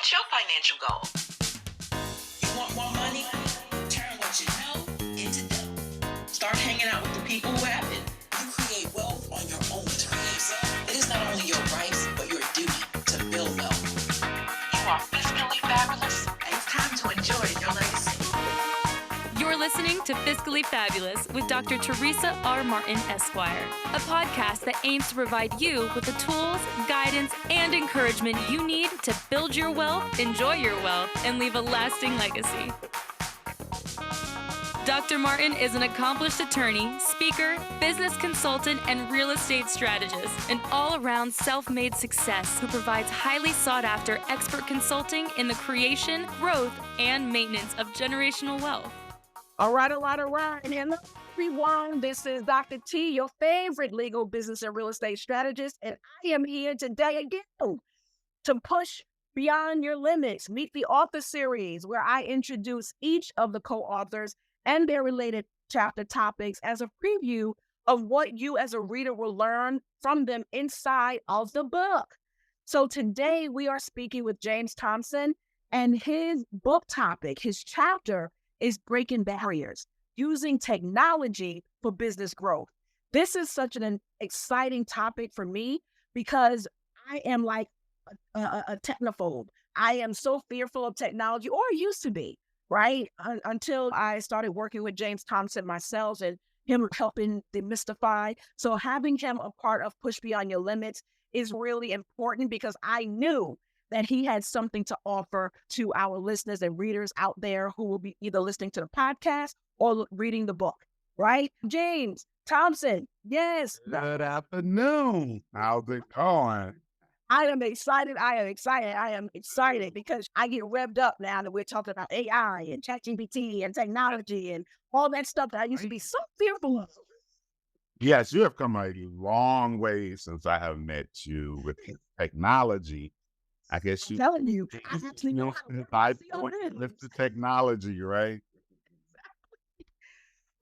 What's your financial goal? You want more money? Turn what you know into dough. Start hanging out with the people who have it. You create wealth on your own terms. It is not only your rights, but your duty to build wealth. You are fiscally fabulous. And it's time to enjoy your legacy. You're listening to Fiscally Fabulous with Dr. Teresa R. Martin, Esquire, a podcast that aims to provide you with the tools, guidance, and encouragement you need to build your wealth, enjoy your wealth, and leave a lasting legacy. Dr. Martin is an accomplished attorney, speaker, business consultant, and real estate strategist, an all-around self-made success who provides highly sought-after expert consulting in the creation, growth, and maintenance of generational wealth. All right. And hello, everyone. This is Dr. T, your favorite legal, business, and real estate strategist. And I am here today again to push beyond your limits. Meet the Author Series, where I introduce each of the co-authors and their related chapter topics as a preview of what you as a reader will learn from them inside of the book. So today we are speaking with James Thompson, and his book topic, his chapter, is breaking barriers, using technology for business growth. This is such an exciting topic for me because I am like a technophobe. I am so fearful of technology, or used to be, right? Until I started working with James Thompson myself and him helping demystify. So having him a part of Push Beyond Your Limits is really important because I knew that he had something to offer to our listeners and readers out there who will be either listening to the podcast or reading the book, right? James Thompson, yes. Good afternoon. How's it going? I am excited because I get revved up now that we're talking about AI and ChatGPT and technology and all that stuff that I used to be so fearful of. Yes, you have come a long way since I have met you with technology. I guess I'm telling you, I actually know with the technology, right?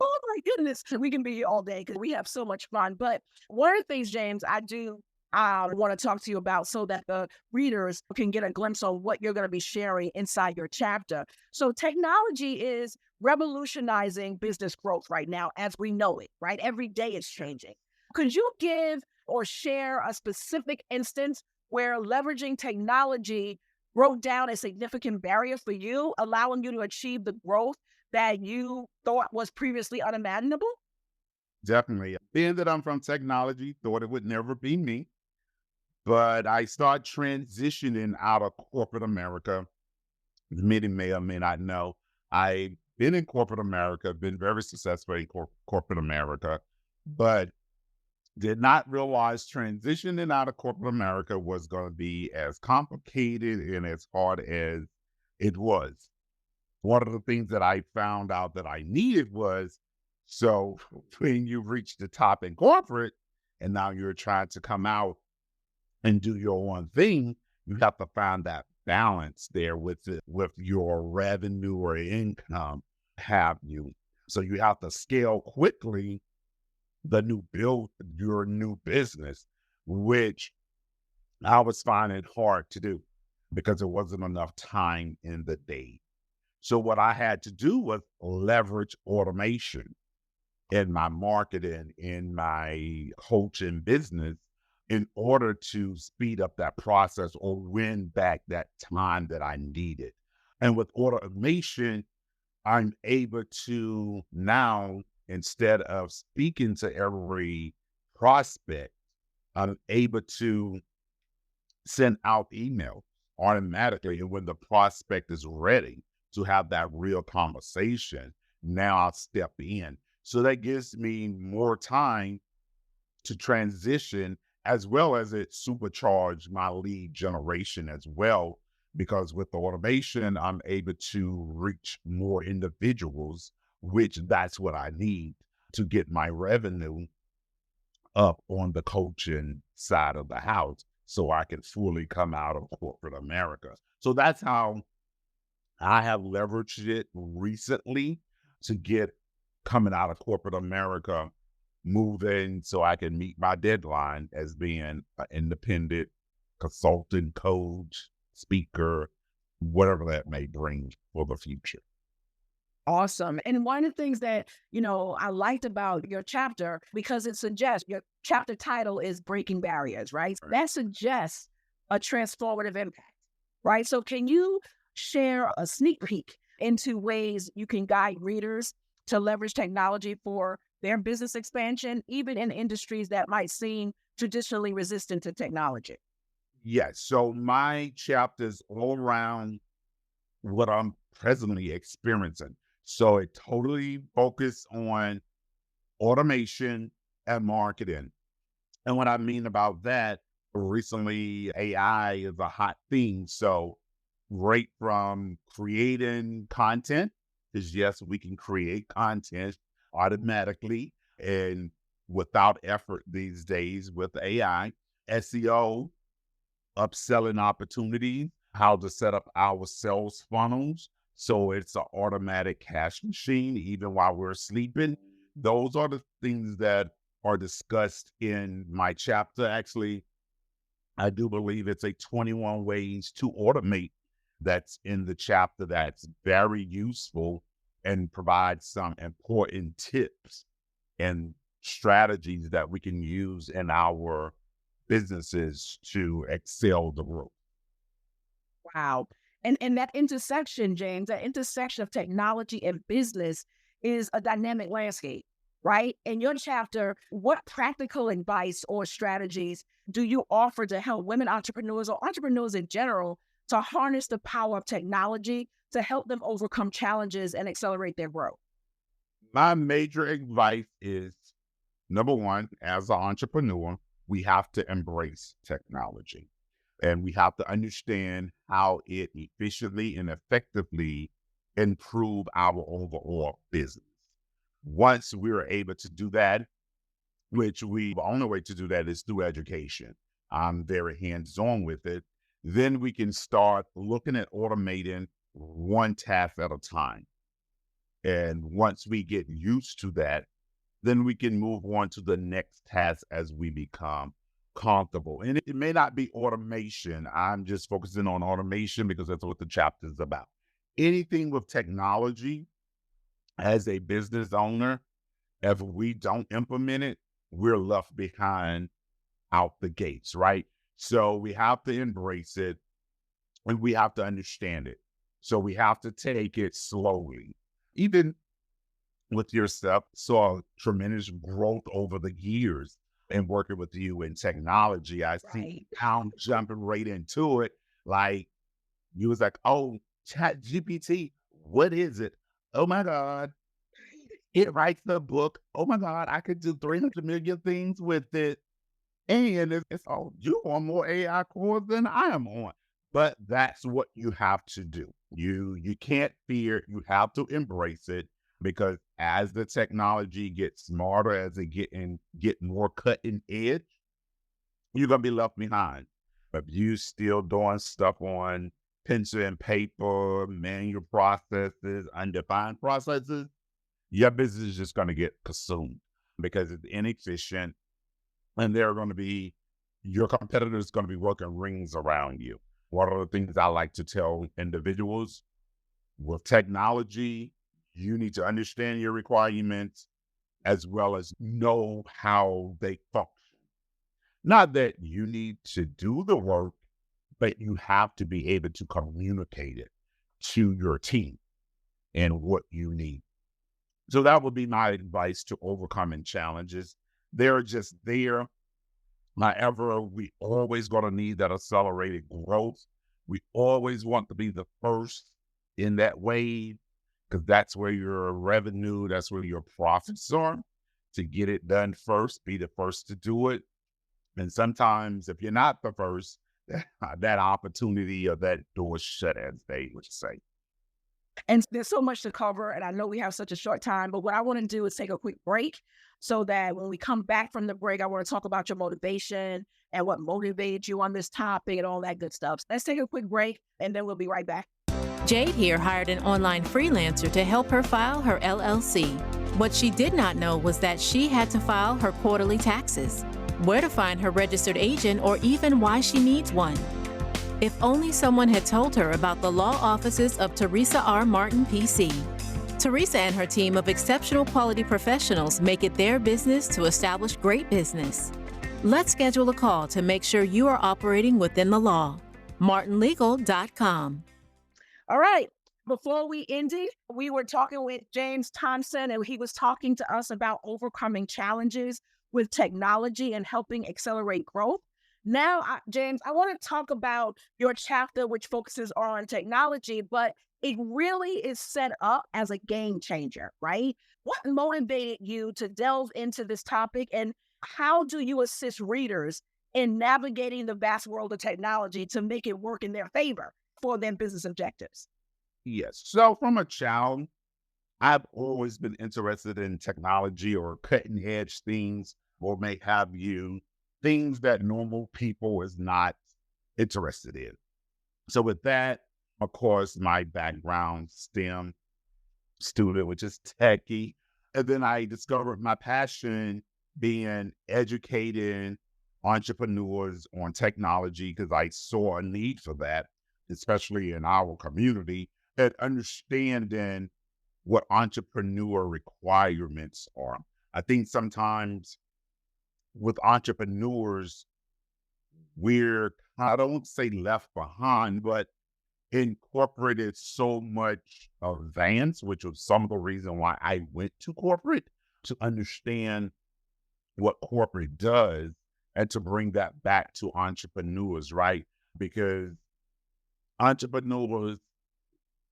Oh my goodness, we can be here all day because we have so much fun. But one of the things, James, I do want to talk to you about so that the readers can get a glimpse of what you're going to be sharing inside your chapter. So technology is revolutionizing business growth right now as we know it, right? Every day it's changing. Could you give or share a specific instance where leveraging technology broke down a significant barrier for you, allowing you to achieve the growth that you thought was previously unimaginable? Definitely. Being that I'm from technology, thought it would never be me. But I start transitioning out of corporate America. Many may or may not know. I've been in corporate America, been very successful in corporate America, but did not realize transitioning out of corporate America was going to be as complicated and as hard as it was. One of the things that I found out that I needed was, so when you reach the top in corporate and now you're trying to come out and do your own thing, you have to find that balance there with your revenue or income, have you. So you have to scale quickly your new business, which I was finding hard to do because there wasn't enough time in the day. So what I had to do was leverage automation in my marketing, in my coaching business, in order to speed up that process or win back that time that I needed. And with automation, I'm able to now, instead of speaking to every prospect, I'm able to send out emails automatically. And when the prospect is ready to have that real conversation, now I'll step in. So that gives me more time to transition, as well as it supercharged my lead generation as well. Because with the automation, I'm able to reach more individuals, which that's what I need to get my revenue up on the coaching side of the house so I can fully come out of corporate America. So that's how I have leveraged it recently to get coming out of corporate America, moving so I can meet my deadline as being an independent consultant, coach, speaker, whatever that may bring for the future. Awesome. And one of the things that, I liked about your chapter, because it suggests your chapter title is Breaking Barriers, right? That suggests a transformative impact, right? So can you share a sneak peek into ways you can guide readers to leverage technology for their business expansion, even in industries that might seem traditionally resistant to technology? Yes. So my chapters all around what I'm presently experiencing. So it totally focused on automation and marketing. And what I mean about that, recently AI is a hot thing. So right from creating content, because yes, we can create content automatically and without effort these days with AI, SEO, upselling opportunities, how to set up our sales funnels. So it's an automatic cash machine, even while we're sleeping. Those are the things that are discussed in my chapter. Actually, I do believe it's a 21 ways to automate that's in the chapter that's very useful and provides some important tips and strategies that we can use in our businesses to excel the growth. Wow. And that intersection, James, that intersection of technology and business is a dynamic landscape, right? In your chapter, what practical advice or strategies do you offer to help women entrepreneurs or entrepreneurs in general to harness the power of technology to help them overcome challenges and accelerate their growth? My major advice is, number one, as an entrepreneur, we have to embrace technology. And we have to understand how it efficiently and effectively improve our overall business. Once we're able to do that, the only way to do that is through education. I'm very hands-on with it. Then we can start looking at automating one task at a time. And once we get used to that, then we can move on to the next task as we become comfortable. And it may not be automation. I'm just focusing on automation because that's what the chapter is about. Anything with technology, as a business owner, if we don't implement it, we're left behind out the gates, right? So we have to embrace it and we have to understand it. So we have to take it slowly. Even with yourself, saw tremendous growth over the years and working with you in technology. I see how jumping right into it. Like you was like, oh, Chat GPT, what is it? Oh my God. It writes the book. Oh my God, I could do 300 million things with it. And it's all, you're on more AI cores than I am on. But that's what you have to do. You can't fear, you have to embrace it. Because as the technology gets smarter, as it get more cutting edge, you're gonna be left behind. But if you still doing stuff on pencil and paper, manual processes, undefined processes, your business is just gonna get consumed because it's inefficient, and your competitors gonna be working rings around you. One of the things I like to tell individuals with technology, you need to understand your requirements as well as know how they function. Not that you need to do the work, but you have to be able to communicate it to your team and what you need. So that would be my advice to overcoming challenges. They're just there. However, we always going to need that accelerated growth. We always want to be the first in that wave, because that's where your revenue, that's where your profits are. To get it done first, be the first to do it. And sometimes if you're not the first, that opportunity or that door shut, as they would say. And there's so much to cover, and I know we have such a short time, but what I want to do is take a quick break so that when we come back from the break, I want to talk about your motivation and what motivated you on this topic and all that good stuff. Let's take a quick break, and then we'll be right back. Jade here hired an online freelancer to help her file her LLC. What she did not know was that she had to file her quarterly taxes, where to find her registered agent, or even why she needs one. If only someone had told her about the law offices of Teresa R. Martin, PC. Teresa and her team of exceptional quality professionals make it their business to establish great business. Let's schedule a call to make sure you are operating within the law. martinlegal.com. All right. Before we ended, we were talking with James Thompson, and he was talking to us about overcoming challenges with technology and helping accelerate growth. Now, James, I want to talk about your chapter, which focuses on technology, but it really is set up as a game changer, right? What motivated you to delve into this topic, and how do you assist readers in navigating the vast world of technology to make it work in their favor for their business objectives? Yes. So from a child, I've always been interested in technology or cutting edge things, or may have you, things that normal people is not interested in. So with that, of course, my background, STEM student, which is techie. And then I discovered my passion being educating entrepreneurs on technology, because I saw a need for that, especially in our community, and understanding what entrepreneur requirements are. I think sometimes with entrepreneurs, we're, I don't say left behind, but incorporated so much advance, which was some of the reason why I went to corporate, to understand what corporate does and to bring that back to entrepreneurs, right? Because entrepreneurs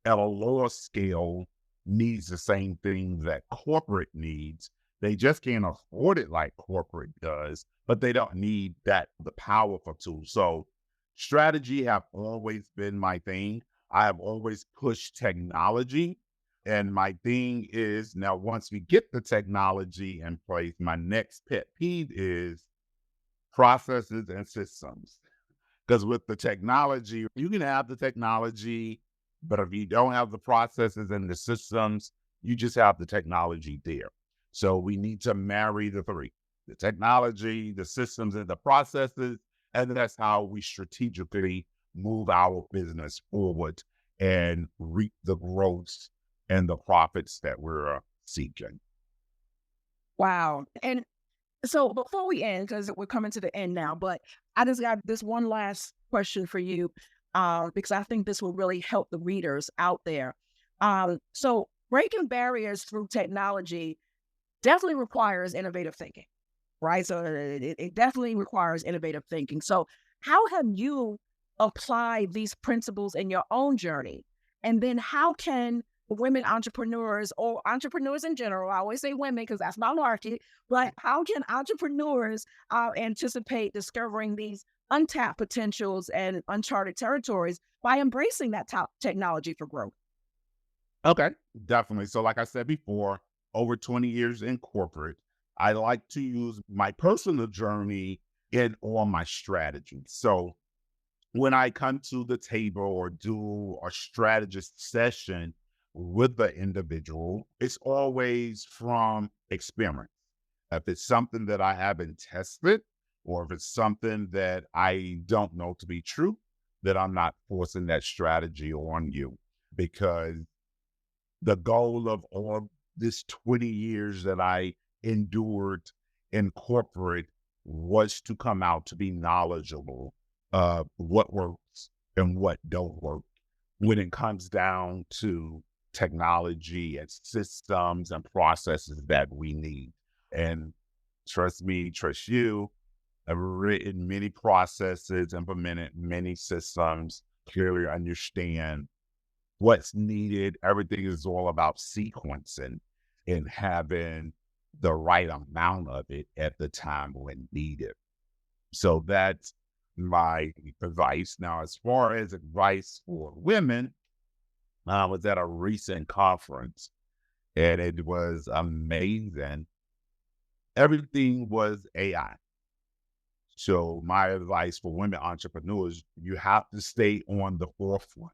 at a lower scale needs the same thing that corporate needs. They just can't afford it like corporate does, but they don't need that, the powerful tool. So strategy have always been my thing. I have always pushed technology. And my thing is, now once we get the technology in place, my next pet peeve is processes and systems. Because with the technology, you can have the technology, but if you don't have the processes and the systems, you just have the technology there. So we need to marry the three: the technology, the systems, and the processes. And that's how we strategically move our business forward and reap the growth and the profits that we're seeking. Wow. And so before we end, because we're coming to the end now, but I just got this one last question for you, because I think this will really help the readers out there. So breaking barriers through technology definitely requires innovative thinking, right? So it definitely requires innovative thinking. So how have you applied these principles in your own journey? And then how can women entrepreneurs, or entrepreneurs in general, I always say women because that's my market, but how can entrepreneurs anticipate discovering these untapped potentials and uncharted territories by embracing that top technology for growth? Okay, definitely. So like I said before, over 20 years in corporate, I like to use my personal journey in all my strategies. So when I come to the table or do a strategist session with the individual, it's always from experience. If it's something that I haven't tested, or if it's something that I don't know to be true, that I'm not forcing that strategy on you. Because the goal of all this 20 years that I endured in corporate was to come out to be knowledgeable of what works and what don't work when it comes down to technology and systems and processes that we need. And trust me, trust you, I've written many processes, implemented many systems, clearly understand what's needed. Everything is all about sequencing and having the right amount of it at the time when needed. So that's my advice. Now, as far as advice for women, I was at a recent conference and it was amazing. Everything was AI. So my advice for women entrepreneurs, you have to stay on the forefront.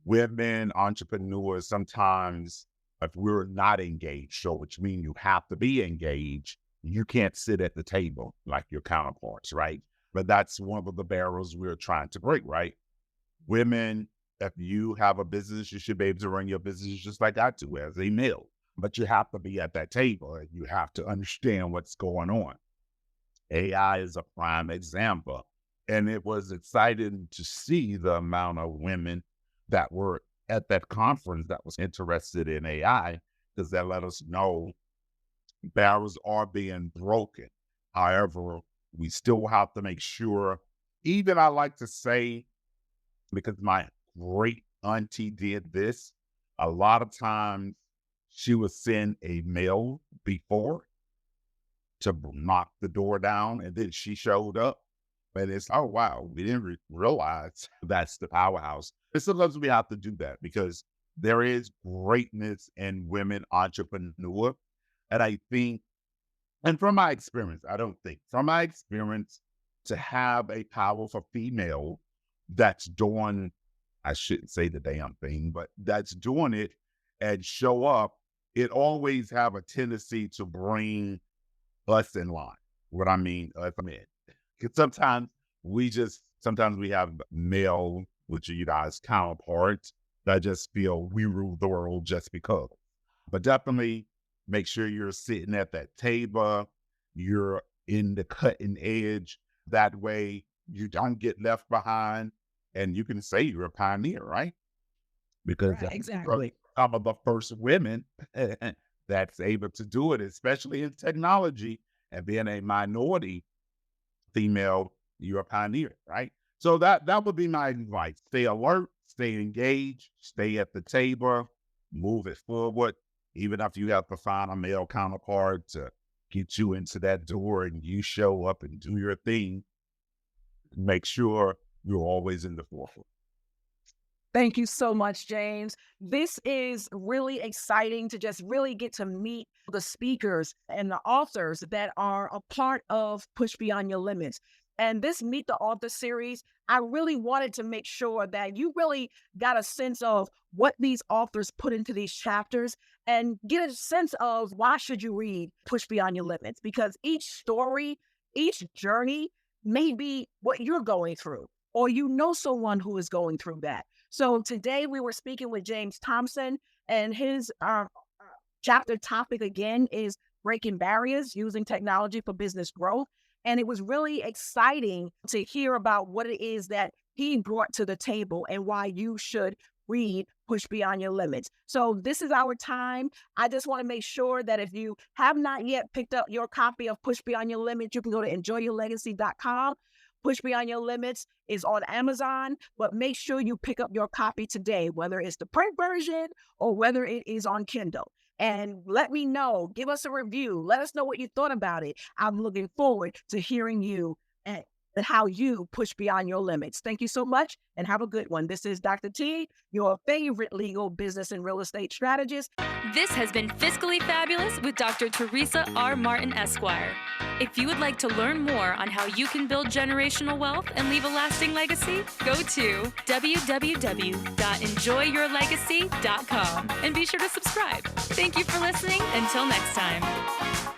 Women entrepreneurs, sometimes if we're not engaged, so which means you have to be engaged, you can't sit at the table like your counterparts, right? But that's one of the barriers we're trying to break, right? Women, if you have a business, you should be able to run your business just like I do as a male. But you have to be at that table and you have to understand what's going on. AI is a prime example. And it was exciting to see the amount of women that were at that conference that was interested in AI, because that let us know barriers are being broken. However, we still have to make sure, even I like to say, because my great auntie did this, a lot of times she would send a mail before to knock the door down, and then she showed up. And it's, oh, wow, we didn't realize that's the powerhouse. And sometimes we have to do that because there is greatness in women entrepreneur. And I think, and from my experience, from my experience, to have a powerful female that's doing, I shouldn't say the damn thing, but that's doing it and show up, it always have a tendency to bring us in line. What I mean, because sometimes we have male, which are you guys counterparts, that just feel we rule the world just because. But definitely make sure you're sitting at that table, you're in the cutting edge. That way you don't get left behind and you can say you're a pioneer, right? Because Exactly. some of the first women that's able to do it, especially in technology, and being a minority female, you're a pioneer, right? So that would be my advice. Stay alert, stay engaged, stay at the table, move it forward. Even if you have to find a male counterpart to get you into that door and you show up and do your thing, make sure you're always in the forefront. Thank you so much, James. This is really exciting to just really get to meet the speakers and the authors that are a part of Push Beyond Your Limits. And this Meet the Author series, I really wanted to make sure that you really got a sense of what these authors put into these chapters and get a sense of why should you read Push Beyond Your Limits, because each story, each journey may be what you're going through, or you know someone who is going through that. So today we were speaking with James Thompson, and his chapter topic again is breaking barriers using technology for business growth. And it was really exciting to hear about what it is that he brought to the table and why you should read Push Beyond Your Limits. So this is our time. I just want to make sure that if you have not yet picked up your copy of Push Beyond Your Limits, you can go to enjoyyourlegacy.com. Push Beyond Your Limits is on Amazon, but make sure you pick up your copy today, whether it's the print version or whether it is on Kindle. And let me know, give us a review. Let us know what you thought about it. I'm looking forward to hearing you and how you push beyond your limits. Thank you so much and have a good one. This is Dr. T, your favorite legal, business, and real estate strategist. This has been Fiscally Fabulous with Dr. Teresa R. Martin, Esquire. If you would like to learn more on how you can build generational wealth and leave a lasting legacy, go to www.enjoyyourlegacy.com and be sure to subscribe. Thank you for listening. Until next time.